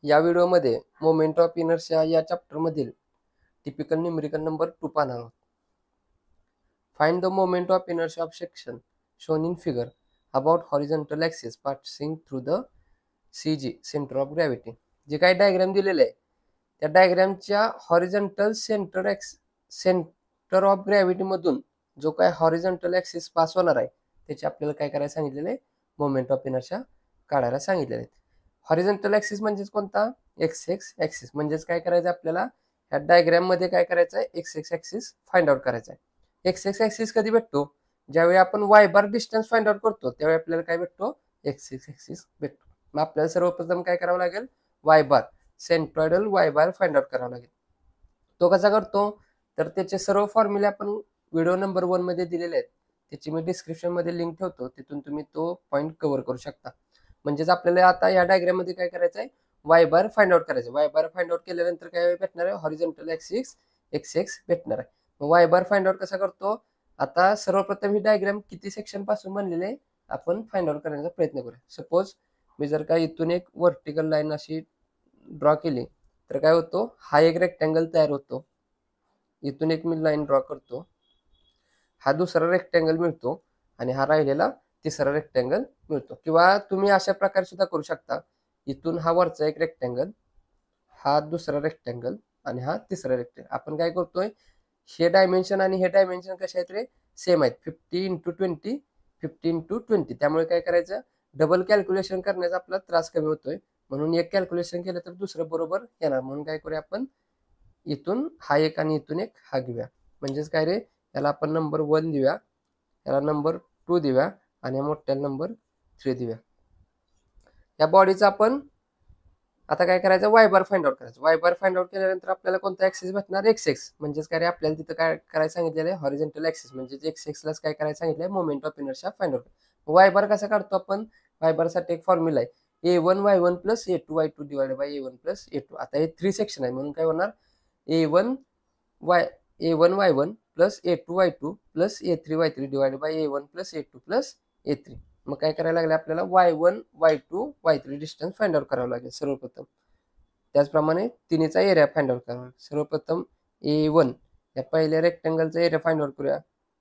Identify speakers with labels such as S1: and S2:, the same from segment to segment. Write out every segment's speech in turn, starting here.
S1: या व्हिडिओमध्ये moment of inertia या चॅप्टरमधील टिपिकल न्यूमेरिकल नंबर 2 पाहणार आहोत. Find the moment of inertia of section shown in figure about horizontal axis passing through the CG centre of gravity. जे काही diagram दिलेले आहे त्या डायग्रामच्या हॉरिझॉन्टल सेंटर ऑफ ग्रॅव्हिटी मधून जो काय हॉरिझॉन्टल ॲक्सिस पास होणार आहे त्याची आपल्याला काय करायला सांगितलेलं आहे, मोमेंट ऑफ इनर्शिया काढायला सांगितलेलं आहे. हॉरिझॉन्टल ॲक्सिस म्हणजेच कोणता, एक्स एक्स ॲक्सिस. म्हणजेच काय करायचं आपल्याला या डायग्राम मध्ये काय करायचं आहे, x x axis find out करायचा आहे. एक्स एक्स ॲक्सिस कधी भेटतो, ज्यावेळी आपण वाय बार डिस्टन्स फाइंड आउट करतो त्यावेळी आपल्याला काय भेटतो, एक्स एक्स ॲक्सिस भेटतो. मग आपल्याला सर्वप्रथम काय करावं लागेल, वाय बार सेंट्रॉइडल वाय बार फाइंड आउट करावा लागेल. तो कसा करतो, तर त्याचे सर्व फॉर्म्युले आपण व्हिडिओ नंबर 1 मध्ये दिलेले आहेत. त्याची मी डिस्क्रिप्शन मध्ये लिंक ठेवतो, तिथून तुम्ही तो पॉईंट कव्हर करू शकता. म्हणजेच आपल्याला आता या डायग्राम मध्ये काय करायचं आहे, वाय बार फाइंड आउट करायचं. वाय बार फाइंड आउट केल्यानंतर काय भेटणार आहे, हॉरिझॉन्टल ॲक्सिस एक्स एक्स भेटणार आहे. मग वाय बार फाइंड आउट कसा करतो, आता सर्वप्रथम ही डायग्राम किती सेक्शन पासून बनलेले आहे आपण फाइंड आउट करण्याचा प्रयत्न करूया. सपोज मी जर का इथून एक व्हर्टिकल लाईन अशी ड्रॉ केली तर काय होतो, हा एक रेक्टँगल तयार होतो. इथून एक मी लाईन ड्रॉ करतो, हा दुसरा रेक्टँगल मिळतो आणि हा राहिलेला तिसरा रेक्टँगल मिळतो. किंवा तुम्ही अशा प्रकारे सुद्धा करू शकता, इथून हा वरचा एक रेक्टँगल, हा दुसरा रेक्टँगल आणि हा तिसरा रेक्टँगल. आपण काय करतोय, हे डायमेन्शन आणि हे डायमेन्शन कसे आहेत रे, सेम आहेत. 50 × 20 50 × 20. त्यामुळे काय करायचं, डबल कॅल्क्युलेशन करण्याचा आपला त्रास कमी होतोय. म्हणून एक कॅल्क्युलेशन केलं तर दुसरं बरोबर येणार. म्हणून काय करूया आपण, इथून हा एक आणि इथून एक हा घेऊया. म्हणजेच काय रे, याला आपण नंबर 1 देऊया, याला नंबर 2 देऊया आणि मोठ्या नंबर 3 देऊया. या बॉडीचा आपण आता काय करायचं, वाय बार फाइंड आउट करायचं. वाय बार फाइंड आउट केल्यानंतर आपल्याला कोणता ॲक्सिस भेटणार, एक्स एक्स. म्हणजेच काय रे, आपल्याला तिथं काय करायला सांगितलेलं आहे, हॉरिझॉन्टल ॲक्सिस. म्हणजे एक्स एक्सलाच काय करायला सांगितलंय, moment of inertia find out. Y bar कसा काढतो आपण, वाय बार साठी एक फॉर्म्युला आहे, A1 Y1 + A2 Y2 divided by A1 + A2. आता हे 3 सेक्शन आहे म्हणून काय होणार, A1 Y1 + A2 Y2 + A3 Y3 divided by A1 + A2 + A3. मग काय करायला लागलं, आपल्याला Y1 Y2 Y3 distance find out करावं लागेल सर्वप्रथम. त्याचप्रमाणे तिन्हीचा एरिया फाइंड आउट करावा. सर्वप्रथम A1 या पहिल्या रेक्टँगलचा एरिया फाइंड आउट करूया.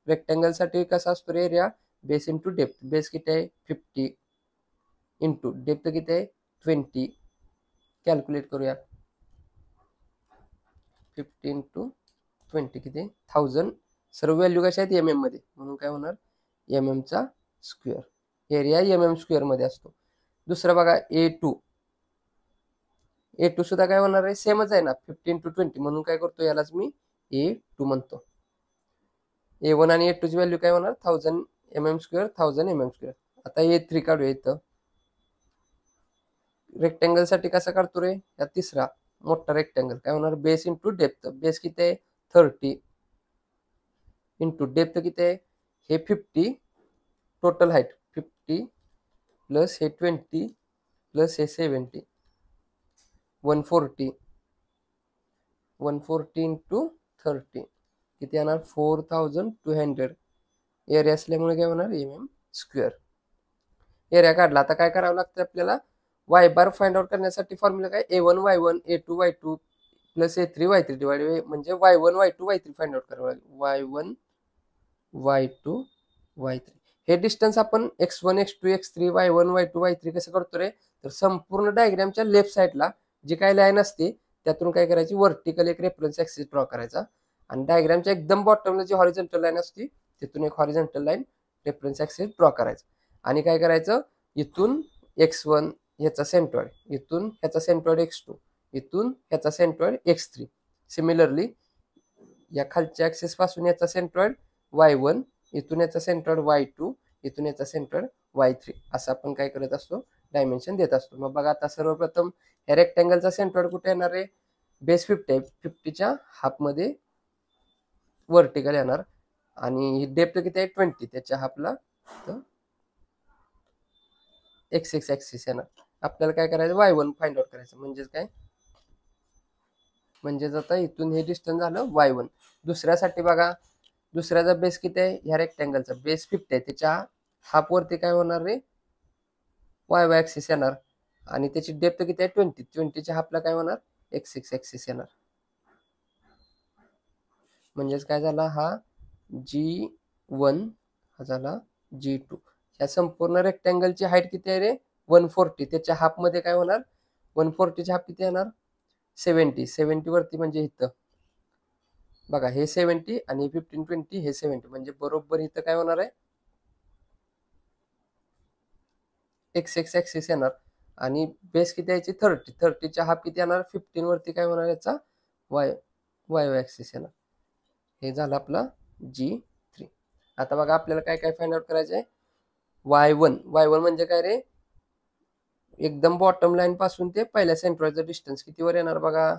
S1: रेक्टँगल साठी कसा असतो रे area, base into depth. Base किती आहे, 50 इंटू डेप्थ किती आहे, 20. कॅल्क्युलेट करूया, 50 × 20 किती, 1000. सर्व व्हॅल्यू कशा आहेत, MM मध्ये, म्हणून काय होणार, MM चा स्क्वेअर. एरिया MM स्क्वेअर मध्ये असतो. दुसरं बघा, A2 सुद्धा काय होणार आहे, सेमच आहे ना, 50 × 20. म्हणून काय करतो, यालाच मी A2 म्हणतो. A1 आणि A2 ची व्हॅल्यू काय होणार, 1000 MM स्क्वेअर 1000 MM स्क्वेअर. आता A3 काढूया. इथं रेक्टँगल साठी कसा काढतो रे, या तिसरा मोठा रेक्टँगल काय होणार, बेस इंटू डेप्थ. बेस किती आहे, 30 इंटू डेप्थ किती आहे, हे 50. टोटल हाईट 50 प्लस हे 20 प्लस हे 70, 140. 140 इंटू 30 किती येणार, 4200. एरिया असल्यामुळे काय होणार, MM स्क्वेअर. एरिया काढला. आता काय करावं लागतं आपल्याला, वाय बार फाइंड आउट करण्यासाठी फॉर्म्युला काय, A1 Y1 A2 Y2 + A3 Y3 divided, म्हणजे Y1 Y2 Y3 find out करावं लागेल. Y1 Y2 Y3 हे डिस्टन्स आपण x1 x2 x3 Y1 Y2 Y3 कसं करतो रे, तर संपूर्ण डायग्रामच्या लेफ्ट साईडला जी काही लाईन असते त्यातून काय करायची, व्हर्टिकल एक रेफरन्स ॲक्सिस ड्रॉ करायचा आणि डायग्रामच्या एकदम बॉटमला जी हॉरिझॉन्टल लाईन असते तिथून एक horizontal line reference axis draw करायचा. आणि काय करायचं, इथून x1 ह्याचा सेंट्रॉइड, इथून ह्याचा सेंट्रॉइड x2, इथून ह्याचा सेंट्रॉइड x3. सिमिलरली या खालच्या ॲक्सिस पासून याचा सेंट्रॉइड Y1, इथून याचा सेंट्रॉइड Y2, इथून याचा सेंट्रॉइड Y3. असं आपण काय करत असतो, डायमेन्शन देत असतो. मग बघा, आता सर्वप्रथम या रेक्टँगलचा सेंट्रॉइड कुठे येणार आहे, बेस 50 आहे, 50च्या हाफमध्ये व्हर्टिकल येणार आणि डेप्थ किती आहे, 20, त्याच्या हाफला एक्स एक्स ॲक्सिस येणार. आपल्याला काय करायचं, Y1 फाइंड आउट करायचं. म्हणजेच काय, म्हणजेच आता इथून हे डिस्टन्स झालं Y1. दुसऱ्यासाठी बघा, दुसऱ्याचा बेस किती आहे, ह्या रेक्टँगलचा बेस 50 आहे, त्याच्या हाफ वरती काय होणार रे, वाय ॲक्सिस येणार. आणि त्याची डेप्थ किती आहे 20. 20च्या हाफला काय होणार x6 ऍक्सिस येणार. म्हणजेच काय झाला हा G1 हा झाला G2. या संपूर्ण रेक्टँगलची हाईट किती आहे रे 140. त्याच्या हाफ मध्ये काय होणार 140च्या हाफ किती येणार 70. 70 वरती म्हणजे इथं बघा हे 70 आणि 15 20 हे 70 म्हणजे बरोबर इथं काय होणार आहे x6 ऍक्सिस येणार. आणि बेस किती यायची 30. 30च्या हाफ किती येणार 15 वरती काय होणार याचा y ऍक्सिस येणार. हे झालं आपला G3. आता बघा आपल्याला काय काय फाइंड आउट करायचं आहे y1 म्हणजे काय रे एकदम बॉटम लाईन पासून ते पहिल्या सेंट्रॉइडचं डिस्टन्स कितीवर येणार बघा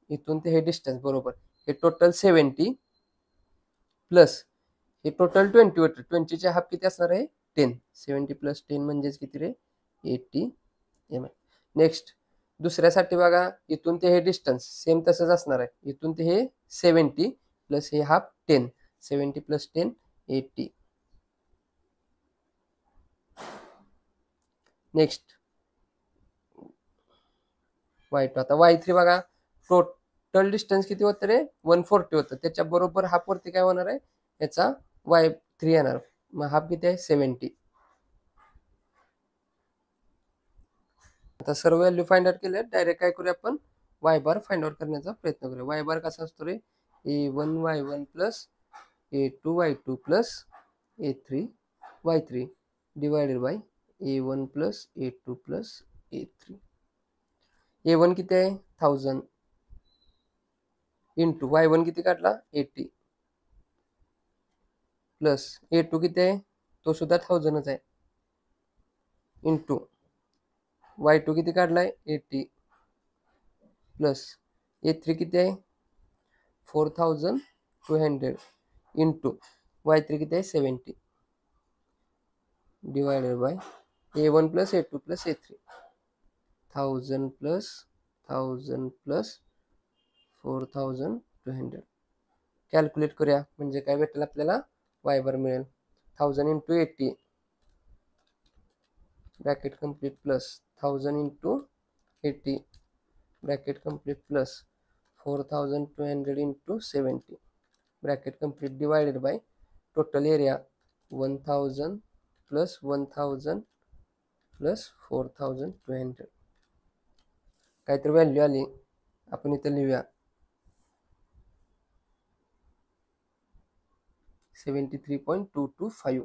S1: इथून ते हे डिस्टन्स बरोबर हे टोटल 70 प्लस हे टोटल 20 वर 20च्या हाफ किती असणार आहे 10. 70 प्लस 10 म्हणजेच किती रे 80 mm. नेक्स्ट दुसऱ्यासाठी बघा इथून ते हे डिस्टन्स सेम तसंच असणार आहे इथून ते हे 70 प्लस हे हाफ 10. 70 प्लस 10 80. Next y2. आता y3 बघा टोटल डिस्टन्स किती होतं रे 140 होतं त्याच्या बरोबर हाफ वरती काय होणार आहे याचा y3 येणार. मग हाफ किती आहे 70. आता सर्व व्हॅल्यू फाइंड आउट केले डायरेक्ट काय करूया आपण y बार फाइंड आउट करण्याचा प्रयत्न करूया. y बार कसा असतो रे a1 y1 plus a2 y2 plus a3 y3 divided by a1 plus a2 plus a3. a1 किती आहे 1000 इंटू y1 किती काढला 80 प्लस a2 किती आहे तो सुद्धा 1000च आहे इंटू y2 किती काढलाय 80 प्लस a3 किती आहे 4200 इंटू y3 किती आहे 70 divided by a1 plus a2 plus a3. 1000 plus 1000 plus 4200 calculate करूया म्हणजे काय भेटेल आपल्याला y बार मिळेल 1000 into 80 bracket complete plus 1000 into 80 bracket complete plus 4200 into 70 bracket complete divided by total area 1000 plus 1000 plus 4200. काहीतरी व्हॅल्यू आली आपण इथं लिहूया 73.225.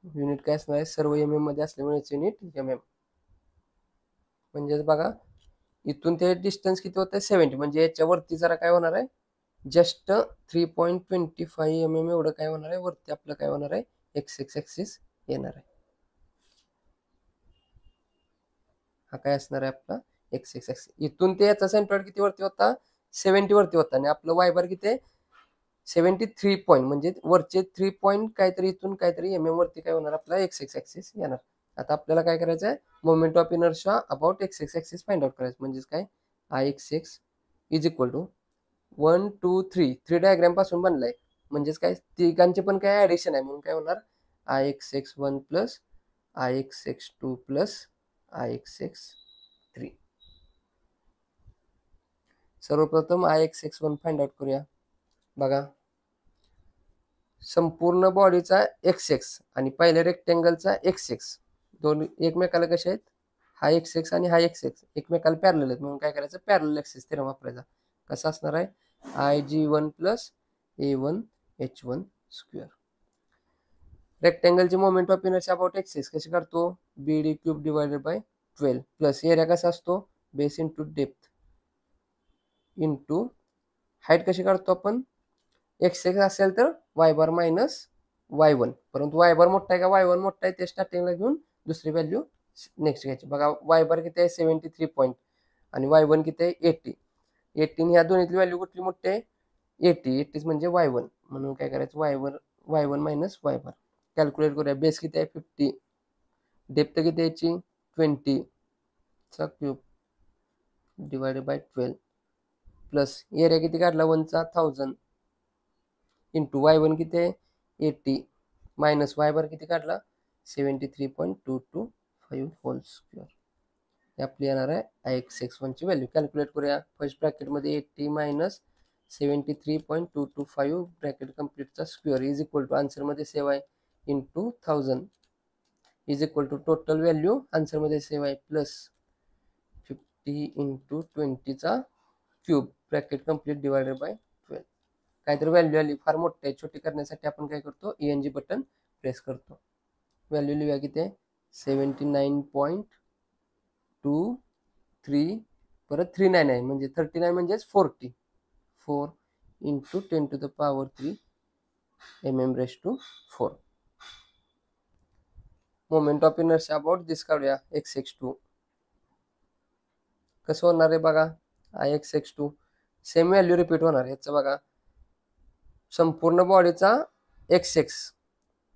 S1: युनिट काय असणार आहे सर्व mm मध्ये असल्यामुळे युनिट mm. म्हणजेच बघा इथून ते डिस्टन्स किती होतं 70 म्हणजे याच्यावरती जरा काय होणार आहे जस्ट 3.25 mm एवढं काय होणार आहे वरती आपलं काय होणार आहे x6 ऍक्सिस येणार आहे. हा काय असणार आहे आपला x6 ऍक्सिस. इथून ते याचा सेंट्रॉइड किती वरती होता 70 वरती होता आणि आपलं y बार किती आहे 73 पॉईंट म्हणजे वरचे 3 पॉईंट काहीतरी इथून काहीतरी mm वरती काय होणार आपला x6 ऍक्सिस येणार. आता आपल्याला काय करायचं आहे moment of inertia about x6 axis find out करायचं म्हणजेच काय Ix is equal to 1 2 3 diagram पासून बनलाय म्हणजेच काय तिघांचे पण काय ऍडिशन आहे म्हणून काय होणार Ix1 plus Ix2 plus Ix3. सर्वप्रथम Ix1 फाइंड आउट करूया. बघा संपूर्ण बॉडीचा x6 आणि पहिल्या रेक्टेंगलचा x6 दोन एकमेकाला कसे आहेत हा x6 आणि हा x6 एकमेकाला पॅरलल आहेत म्हणून काय करायचं पॅरलल ऍक्सिस थेरम वापरायचा. कसा असणार आहे Ig1 plus a1 h1 square. रेक्टेंगलची moment of inertia about axis कशी काढतो BD cube divided by 12 plus area कसा असतो base into depth into height कशी काढतो आपण x6 असेल तर y बार मायनस y1 परंतु y बार मोठा आहे का y1 मोठा आहे ते स्टार्टिंगला घेऊन दुसरी व्हॅल्यू नेक्स्ट घ्यायची. बघा y बार किती आहे 73 पॉईंट आणि y1 किती आहे 80. 18 ह्या दोन्हीतली व्हॅल्यू कुठली मोठी आहे 80 म्हणजे y1 म्हणून काय करायचं y1 मायनस y बार कॅल्क्युलेट करूया. बेस किती आहे 50 डेप्थ किती याची 20 चा cube divided by 12 plus area किती काढला 1चा 1000 इंटू y1 किती आहे 80 मायनस y बार किती काढला 73.22 5 होल स्क्वेअर. हे आपली येणार आहे IX1ची व्हॅल्यू. कॅल्क्युलेट करूया. फर्स्ट ब्रॅकेटमध्ये 80 मायनस 73.225 ब्रॅकेट कम्प्लीटचा स्क्वेअर इज इक्वल टू आन्सरमध्ये सेव्ह आहे into 1000 is equal to total value आन्सरमध्ये सेव्ह आहे प्लस 50 इंटू 20चा cube bracket complete divided by 12. काहीतरी व्हॅल्यू आली फार मोठी आहे, छोटी करण्यासाठी आपण काय करतो ENG बटन प्रेस करतो. व्हॅल्यू लिहूया किती आहे 79.23 परत 399 म्हणजे 39 म्हणजेच 40 4 into 10 to the power 3 mm^4. Moment of inertia about this काढूया XX2. कसं होणार आहे बघा IX2 सेम व्हॅल्यू रिपीट होणार. याचं बघा संपूर्ण बॉडीचा XX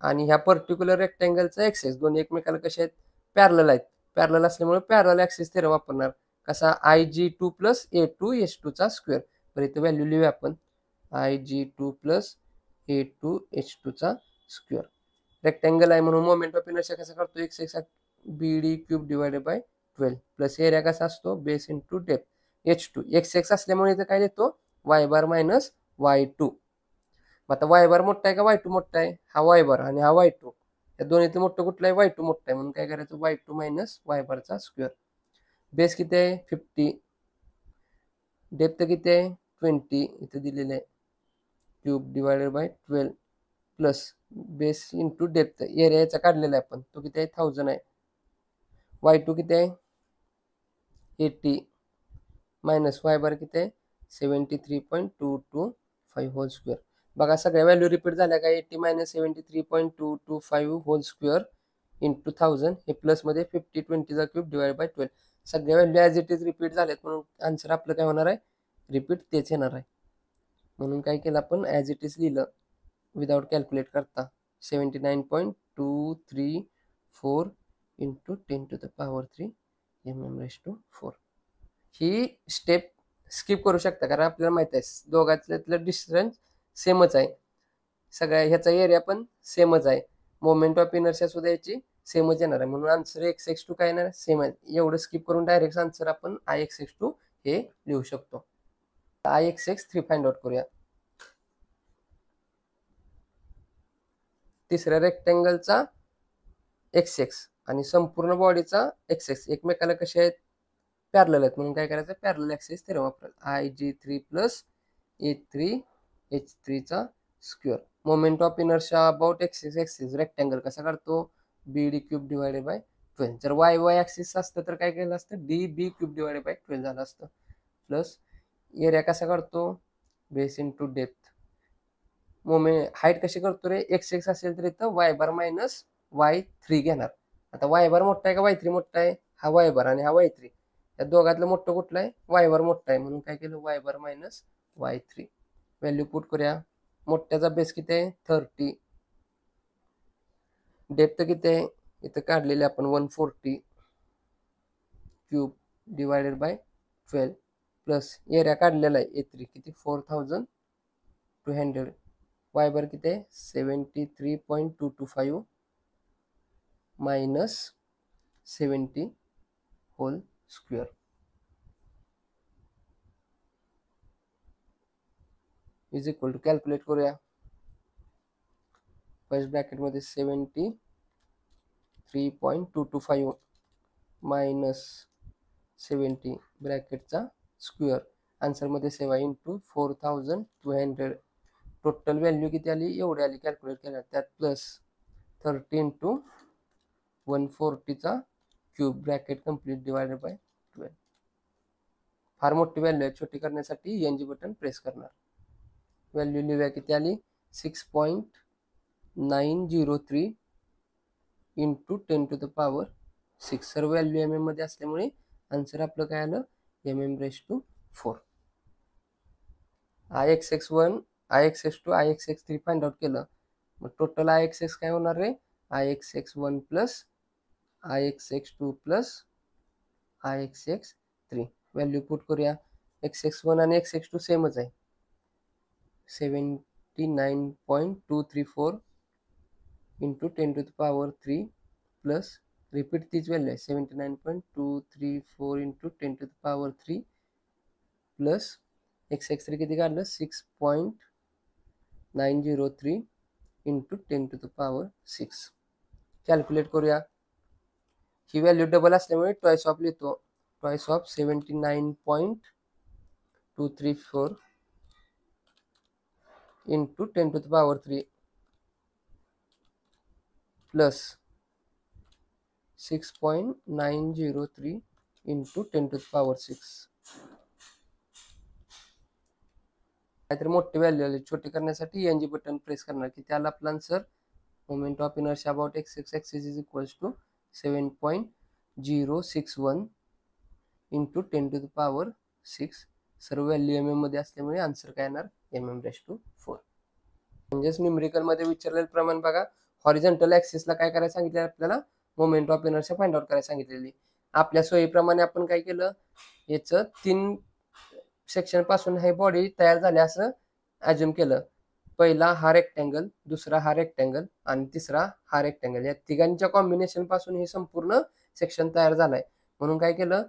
S1: आणि ह्या पर्टिक्युलर रेक्टँगलचा XX दोन्ही एकमेकाला कसे आहेत पॅरलल आहेत. पॅरलल असल्यामुळे पॅरलल ॲक्सिस थेरम वापरणार. कसा IG2 प्लस A2H2चा स्क्वेअर. तर इथे व्हॅल्यू लिहूया आपण IG2 प्लस A2H2चा स्क्वेअर. रेक्टँगल आहे म्हणून मोमेंट ऑफ इनर्शिया कसा करतो XX BD cube divided by 12 plus area कसा असतो base into depth H2 XX असल्यामुळे इथे काय देतो y बार मायनस y2. आता y बार मोठा आहे का y2 मोठा आहे? हा y बार आणि हा y2. या दोन्हीतलं मोठं कुठलं आहे y2 मोठा आहे म्हणून काय करायचं y2 मायनस y बारचा स्क्वेअर. बेस किती आहे 50 डेप्थ किती आहे 20 इथे दिलेलं आहे cube divided by 12 plus base into depth area याचा काढलेला आहे आपण तो किती आहे 1000 आहे. y2 किती आहे 80 मायनस y बार किती आहे 73.225 होल स्क्वेअर. बघा सगळ्या व्हॅल्यू रिपीट झाल्या का 80 मायनस 73.225 होल स्क्वेअर इंटू 1000 हे प्लसमध्ये 50 20चा क्यूब डिवाइड बाय 12 सगळ्या value as it is repeat झाल्यात म्हणून आन्सर आपलं काय होणार आहे रिपीट तेच येणार आहे. म्हणून काय केलं आपण ॲज इट इज लिहिलं विदाउट कॅल्क्युलेट करता 79.234 into 10 to the power 3 mm^4. He step skip करू शकता कारण आपल्याला माहित आहे दोघांतलं डिस्टन्स सेमच आहे. सगळ्या ह्याचा एरिया पण सेमच आहे. मोमेंट ऑफ इनर्शिया सुद्धा याची सेमच येणार आहे म्हणून आन्सर XX2 काय येणार सेम आहे. एवढं स्किप करून डायरेक्ट आन्सर आपण IX2 हे लिहू शकतो. IX3 फाइंड आउट करूया. तिसऱ्या रेक्टँगलचा XX आणि संपूर्ण बॉडीचा XX एकमेकाला कसे आहेत पॅरलल आहेत म्हणून काय करायचं पॅरलल ॲक्सिस थेरम वापरायचा IG3 प्लस A3H3चा square. Moment of inertia about axis rectangle कसा काढतो BD क्यूब डिवायडेड बाय 12. जर YY ॲक्सिस असतं तर काय केलं असतं DB क्यूब डिवायडेड बाय 12 झालं असतं प्लस एरिया कसा काढतो बेस इंटू डेप्थ. हाईट कशी करतो रे XX असेल तर इथं y बार मायनस y3 घेणार. आता y बार मोठा आहे का y3 मोठा आहे हा y बार आणि हा y3 या दोघातलं मोठं कुठलं आहे y बार मोठा आहे म्हणून काय केलं y बार मायनस y3. व्हॅल्यू पुट करूया. मोठ्याचा बेस किती आहे 30 डेप्थ किती आहे इथं काढलेले आपण 140 cube divided by 12 plus area काढलेला आहे A3 किती 4200 y बार किती आहे 73.225 minus 70 whole square is equal to calculate करूया. फर्स्ट ब्रॅकेटमध्ये 73.225 मायनस 70 ब्रॅकेटचा स्क्वेअर आन्सरमध्ये सेवा इंटू 4200 टोटल व्हॅल्यू किती आली एवढी आली कॅल्क्युलेट केल्या त्यात प्लस 30 इंटू 140चा cube bracket complete divided by 12. फार मोठी व्हॅल्यू आहे छोटी करण्यासाठी ENG बटन प्रेस करणार. व्हॅल्यू लिहूया किती आली 6.903 इंटू 10 to the power 6. सर्व व्हॅल्यू MM मध्ये असल्यामुळे आन्सर आपलं काय आलं mm^4. IX1 IX2 IX3 find out केलं मग टोटल IX काय होणार रे IX1 plus IX2 plus IX3. Value put करूया. XX1 आणि XX2 सेमच आहे 79.234 into 10 to the power 3 plus repeat तीच व्हॅल्यू आहे 79.234 इंटू 10⁻³ प्लस x3 किती काढलं 6.903 इंटू 10⁻6. कॅल्क्युलेट करूया. ही व्हॅल्यू डबल असल्यामुळे ट्वाइस ऑफ लिहितो. Twice of 79.234 into 10⁻³ plus 6.903 into 10⁻6. काहीतरी मोठी व्हॅल्यू आली, छोटी करण्यासाठी एनजी बटन प्रेस करणार की त्याला आपला answer moment of inertia about x axis is equals to 7.061 into 10⁻6. सर्व व्हॅल्यू एम एम मध्ये असल्यामुळे आन्सर काय येणार mm⁴. म्हणजेच न्यूमेरिकल मध्ये विचारलेलं प्रमाण बघा, हॉरिझॉन्टल ऍक्सिसला काय करायला सांगितलं आपल्याला, moment of inertia find out करायला सांगितलेली. आपल्या सोयीप्रमाणे आपण काय केलं, याचं 3 सेक्शन पासून हे बॉडी तयार झाले असं अज्युम केलं. पहिला हा रेक्टँगल, दुसरा हा रेक्टँगल आणि तिसरा हा रेक्टँगल, या तिघांच्या कॉम्बिनेशन पासून हे संपूर्ण सेक्शन तयार झालाय. म्हणून काय केलं,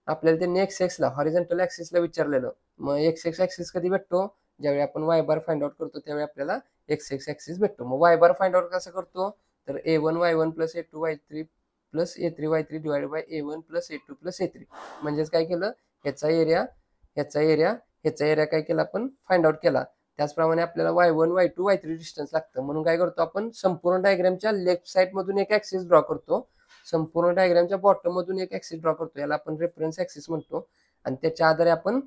S1: आपल्याला त्यांनी एक्स ला हॉरिझॉन्टल ऍक्सिसला विचारलेलं. मग एक्स ऍक्सिस कधी भेटतो, ज्यावेळी आपण वाय बार फाइंड आउट करतो त्यावेळी आपल्याला एक्स ऍक्सिस भेटतो. मग वाय बार फाइंड आउट कसं करतो, तर a1 y1 plus a2 y3 plus a3 y3 divide by a1 plus a2 plus a3. म्हणजेच काय केलं, ह्याचा एरिया ह्याचा एरिया काय केला आपण फाइंड आउट केला. त्याचप्रमाणे आपल्याला y1 y2 y3 डिस्टन्स लागतं. म्हणून काय करतो आपण, संपूर्ण डायग्रामच्या लेफ्ट साइड मधून एक ऍक्सिस ड्रॉ करतो, संपूर्ण डायग्रामच्या बॉटम मधून एक ऍक्सिस ड्रॉ करतो, याला आपण रेफरन्स ऍक्सिस म्हणतो. आणि त्याच्या आधारे आपण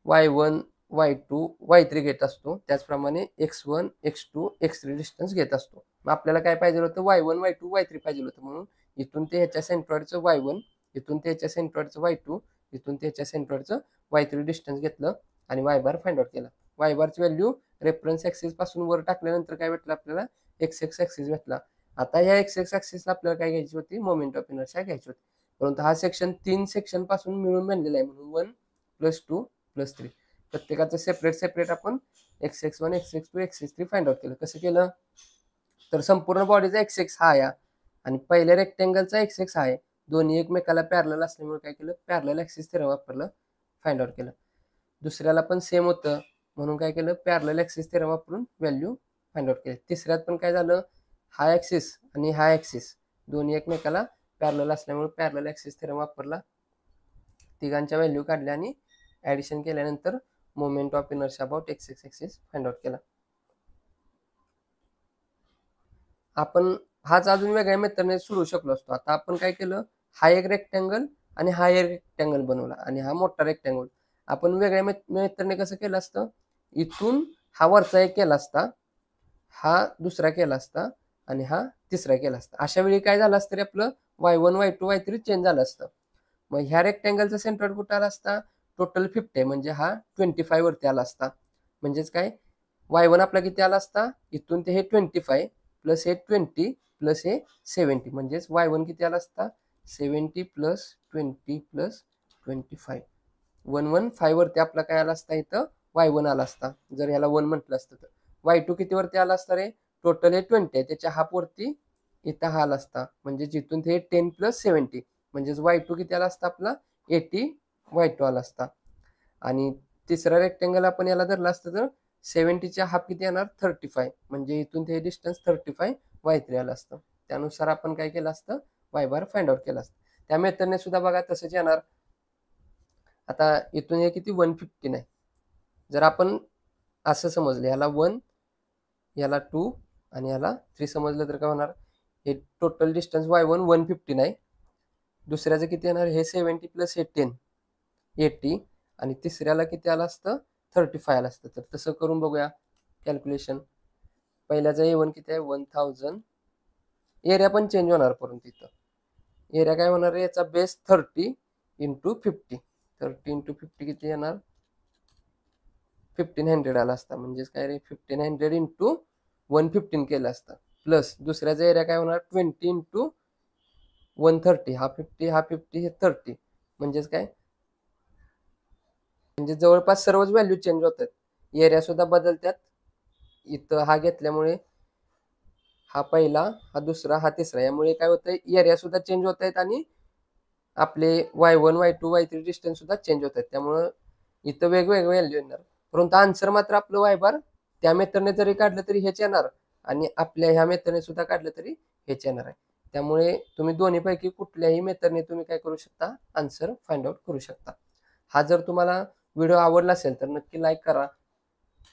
S1: y1 y2 y3 घेत असतो. त्याचप्रमाणे x1 x2 x3 डिस्टन्स घेत असतो. मग आपल्याला काय पाहिजे होतं, y1 y2 y3 पाहिजे होतं. म्हणून इथून ते ह्याच्या सेंट्रॉइडचं y1, इथून ते ह्याच्या सेंट्रॉइडचं y2, इथून ते ह्याच्या सेंट्रॉइडचं y3 डिस्टन्स घेतलं आणि y बार फाइंड आउट केला. y बारची व्हॅल्यू रेफरन्स ऍक्सिस पासून वर टाकल्यानंतर काय भेटलं आपल्याला, x ऍक्सिस भेटला. आता या x ऍक्सिसला आपल्याला काय घ्यायची होती, मोमेंट ऑफ इनर्शिया घ्यायची होती. परंतु हा सेक्शन 3 सेक्शन पासून मिळून बनलेला आहे, म्हणून 1 + 2 + 3 प्रत्येकाचं सेपरेट आपण x1 x2 x3 find out केलं. कसं केलं, तर संपूर्ण बॉडीचा x हा आहे आणि पहिल्या रेक्टँगलचा x हा आहे, दोन्ही एकमेकाला पॅरलल असल्यामुळे काय केलं, पॅरलल ऍक्सिस थेरम वापरलं, फाइंड आउट केलं. दुसऱ्याला पण सेम होतं म्हणून काय केलं, पॅरलल ऍक्सिस थेरम वापरून व्हॅल्यू फाइंड आउट केली. तिसऱ्यात पण काय झालं, हा ऍक्सिस आणि हा ऍक्सिस दोन्ही एकमेकाला पॅरलल असल्यामुळे पॅरलल ऍक्सिस थेरम वापरला, तिघांच्या व्हॅल्यू काढल्या आणि ऍडिशन केल्यानंतर moment of inertia about x axis find out केला. आपण हाच अजून वेगळ्या मेथडने सोडवू शकलो असतो. आता आपण काय केलं, हा एक रेक्टँगल आणि हा एक रेक्टँगल बनवला आणि हा मोठा रेक्टँगल. आपण वेगळ्या मेथडने कसं केलं असतं, इथून हा वरचा एक केला असता, हा दुसरा केला असता आणि हा तिसरा केला असता. अशा वेळी काय झालं असतं, आपलं y1 y2 y3 चेंज झालं असतं. मग ह्या रेक्टँगलचा सेंटर कुठं आला असता, टोटल 50 म्हणजे हा 25 वरती आला असता. म्हणजेच काय, y1 आपला किती आला असता, इथून ते हे 25 प्लस हे 20 प्लस हे 70, म्हणजेच y1 किती आला असता 70 प्लस 20 प्लस 25 115 वरती आपला काय आला असता, इथं y1 आला असता. जर ह्याला 1 म्हटलं असतं तर y2 किती वरती आला असता रे, टोटल हे 20 आहे, त्याच्या हाफ वरती इथं हा आला असता. म्हणजे जिथून ते 10 प्लस 70 म्हणजेच y2 किती आला असता आपला 80 y2 आला असता. आणि तिसरा रेक्टँगल आपण याला धरला असतं तर 70च्या हाफ किती येणार 35, म्हणजे इथून ते डिस्टन्स 35 y3 आलं असतं. त्यानुसार आपण काय केलं असतं, y बार फाइंड आउट केला असतं. त्या मेथडने सुद्धा बघा तसंच येणार. आता इथून हे किती 115 आहे, जर आपण असं समजलं, ह्याला 1 याला 2 आणि याला 3 समजलं तर काय होणार, हे टोटल डिस्टन्स y1 115 आहे, दुसऱ्याचं किती येणार, हे 70 प्लस हे 10 80 आणि तिसऱ्याला किती आलं असतं 35 आलं असतं. तर तसं करून बघूया कॅल्क्युलेशन. पहिल्याचा A1 किती आहे 1000, एरिया पण चेंज होणार, परंतु इथं एरिया काय होणार आहे, याचा बेस 30 इंटू 50, 30 इंटू 50 किती येणार 1500 आला असता. म्हणजेच काय रे 1500 इंटू 115 केलं असतं. प्लस दुसऱ्याचा एरिया काय होणार 20 इंटू 130, हा 50 हा 50 हे 30, म्हणजेच काय, म्हणजे जवळपास सर्वच व्हॅल्यू चेंज होतात, एरिया सुद्धा बदलतात. इथं हा घेतल्यामुळे हा पहिला, हा दुसरा, हा तिसरा. यामुळे काय होतंय, एरिया सुद्धा चेंज होत आहेत आणि आपले y1 y2 y3 डिस्टन्स सुद्धा चेंज होत आहेत. त्यामुळं इथं वेगवेगळे व्हॅल्यू येणार, परंतु आन्सर मात्र आपलं y बार त्या मेथडने जरी काढलं तरी हेच येणार आणि आपल्या ह्या मेथडने सुद्धा काढलं तरी हेच येणार आहे. त्यामुळे तुम्ही दोन्हीपैकी कुठल्याही मेथडने तुम्ही काय करू शकता, आन्सर फाइंड आउट करू शकता. हा जर तुम्हाला व्हिडिओ आवडला असेल तर नक्की लाईक करा.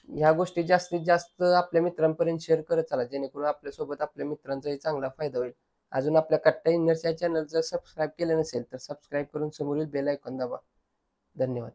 S1: ह्या गोष्टी जास्तीत जास्त आपल्या मित्रांपर्यंत शेअर करत चला, जेणेकरून आपल्यासोबत आपल्या मित्रांचाही चांगला फायदा होईल. अजून आपल्या कट्टा इन्नर्स या चॅनल जर सबस्क्राईब केलं नसेल तर सबस्क्राईब करून समोरील बेल आयकॉन दाबा. धन्यवाद.